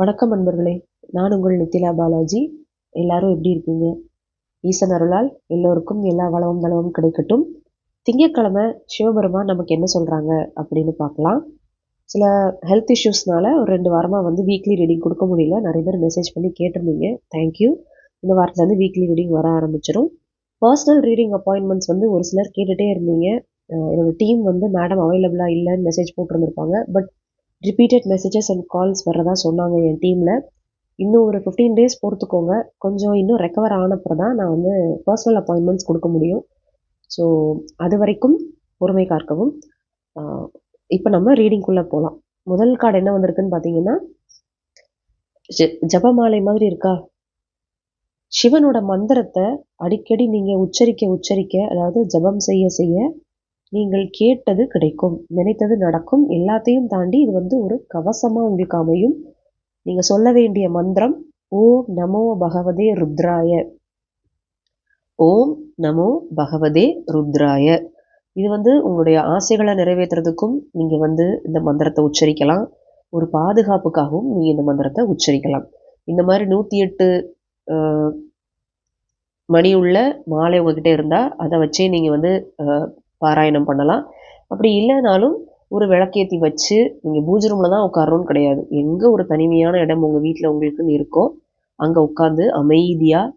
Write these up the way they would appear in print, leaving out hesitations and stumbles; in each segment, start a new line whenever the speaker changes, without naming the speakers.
வணக்கம் நண்பர்களே, நான் உங்கள் நித்திலா பாலாஜி. எல்லாரும் எப்படி இருக்கீங்க? ஈசன் அருளால் எல்லோருக்கும் எல்லா வளமும் நலமும் கிடைக்கட்டும். திங்கட்கிழமை சிவபெருமான் நமக்கு என்ன சொல்கிறாங்க அப்படின்னு பார்க்கலாம். சில ஹெல்த் இஷ்யூஸ்னால ஒரு 2 வாரமாக வீக்லி ரீடிங் கொடுக்க முடியல. நிறைய பேர் மெசேஜ் பண்ணி கேட்டிருந்தீங்க. தேங்க்யூ. இந்த வாரத்துலேருந்து வீக்லி ரீடிங் வர ஆரம்பிச்சிடும். பர்சனல் ரீடிங் அப்பாயின்மெண்ட்ஸ் ஒரு சிலர் கேட்டுகிட்டே இருந்தீங்க. என்னோடய டீம் மேடம் அவைலபிளாக இல்லைன்னு மெசேஜ் போட்டிருந்துருப்பாங்க. But repeated messages and calls வர்றதா சொன்னாங்க என் டீமில். இன்னும் ஒரு 15 டேஸ் பொறுத்துக்கோங்க. கொஞ்சம் இன்னும் ரெக்கவர் ஆனப்போ தான் நான் பர்சனல் அப்பாயின்மெண்ட்ஸ் கொடுக்க முடியும். ஸோ அது வரைக்கும் பொறுமை காக்கவும். இப்போ நம்ம ரீடிங்குள்ளே போகலாம். முதல் கார்டு என்ன வந்திருக்குன்னு பார்த்தீங்கன்னா, ஜபமாலை மாதிரி இருக்கா? சிவனோட மந்திரத்தை அடிக்கடி நீங்கள் உச்சரிக்க, அதாவது ஜபம் செய்ய நீங்கள் கேட்டது கிடைக்கும், நினைத்தது நடக்கும். எல்லாத்தையும் தாண்டி இது ஒரு கவசமாக உங்களுக்கு அமையும். நீங்கள் சொல்ல வேண்டிய மந்திரம் ஓம் நமோ பகவதே ருத்ராய. ஓம் நமோ பகவதே ருத்ராய. இது உங்களுடைய ஆசைகளை நிறைவேற்றுறதுக்கும் நீங்கள் இந்த மந்திரத்தை உச்சரிக்கலாம். ஒரு பாதுகாப்புக்காகவும் நீங்கள் இந்த மந்திரத்தை உச்சரிக்கலாம். இந்த மாதிரி 108 மணி உள்ள மாலை உங்ககிட்ட இருந்தால் அதை வச்சே நீங்கள் பாராயணம் பண்ணலாம். அப்படி இல்லைனாலும் ஒரு விளக்கேற்றி வச்சு, நீங்கள் பூஜை ரூமில் தான் உட்காரணும்னு கிடையாது. எங்கே ஒரு தனிமையான இடம் உங்கள் வீட்டில் உங்களுக்குன்னு இருக்கோ அங்கே உட்காந்து அமைதியாக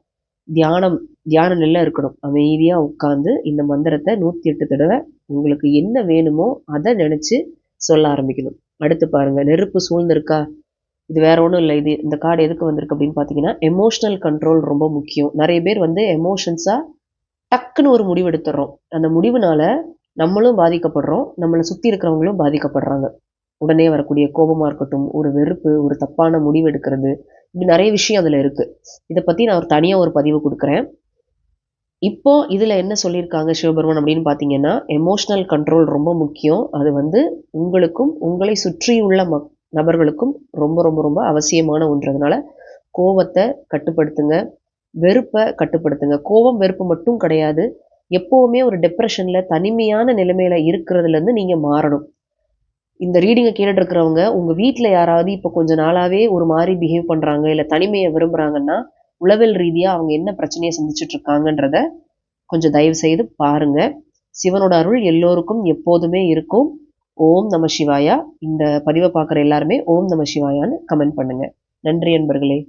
தியான நிலை இருக்கணும். அமைதியாக உட்காந்து இந்த மந்திரத்தை 108 தடவை உங்களுக்கு என்ன வேணுமோ அதை நினச்சி சொல்ல ஆரம்பிக்கணும். அடுத்து பாருங்கள், நெருப்பு சூழ்ந்திருக்கா? இது வேற ஒன்றும் இல்லை. இந்த கார்டு எதுக்கு வந்திருக்கு அப்படின்னு பார்த்தீங்கன்னா, எமோஷ்னல் கண்ட்ரோல் ரொம்ப முக்கியம். நிறைய பேர் எமோஷன்ஸாக டக்குன்னு ஒரு முடிவு எடுத்துடுறோம். அந்த முடிவுனால நம்மளும் பாதிக்கப்படுறோம், நம்மளை சுற்றி இருக்கிறவங்களும் பாதிக்கப்படுறாங்க. உடனே வரக்கூடிய கோபமாக இருக்கட்டும், ஒரு வெறுப்பு, ஒரு தப்பான முடிவு எடுக்கிறது, இப்படி நிறைய விஷயம் அதில் இருக்குது. இதை பற்றி நான் தனியாக ஒரு பதிவு கொடுக்குறேன். இப்போ இதில் என்ன சொல்லியிருக்காங்க சிவபெருமான் அப்படின்னு பார்த்தீங்கன்னா, எமோஷ்னல் கண்ட்ரோல் ரொம்ப முக்கியம். அது உங்களுக்கும் உங்களை சுற்றியுள்ள நபர்களுக்கும் ரொம்ப ரொம்ப ரொம்ப அவசியமான ஒன்றதுனால கோபத்தை கட்டுப்படுத்துங்க, வெறுப்பை கட்டுப்படுத்துங்க. கோபம் வெறுப்பு மட்டும் கிடையாது, எப்போவுமே ஒரு டிப்ரெஷனில் தனிமையான நிலைமையில் இருக்கிறதுலேருந்து நீங்கள் மாறணும். இந்த ரீடிங்கை கேட்டுட்டு இருக்கிறவங்க உங்கள் வீட்டில் யாராவது இப்போ கொஞ்ச நாளாகவே ஒரு மாதிரி பிஹேவ் பண்ணுறாங்க, இல்லை தனிமையை விரும்புகிறாங்கன்னா, உளவியல் ரீதியாக அவங்க என்ன பிரச்சனையை சந்திச்சுட்டு இருக்காங்கன்றத கொஞ்சம் தயவு செய்து பாருங்கள். சிவனோட அருள் எல்லோருக்கும் எப்போதுமே இருக்கும். ஓம் நம சிவாயா. இந்த பதிவை பார்க்குற எல்லாருமே ஓம் நம சிவாயான்னு கமெண்ட் பண்ணுங்கள். நன்றி அன்பர்களே.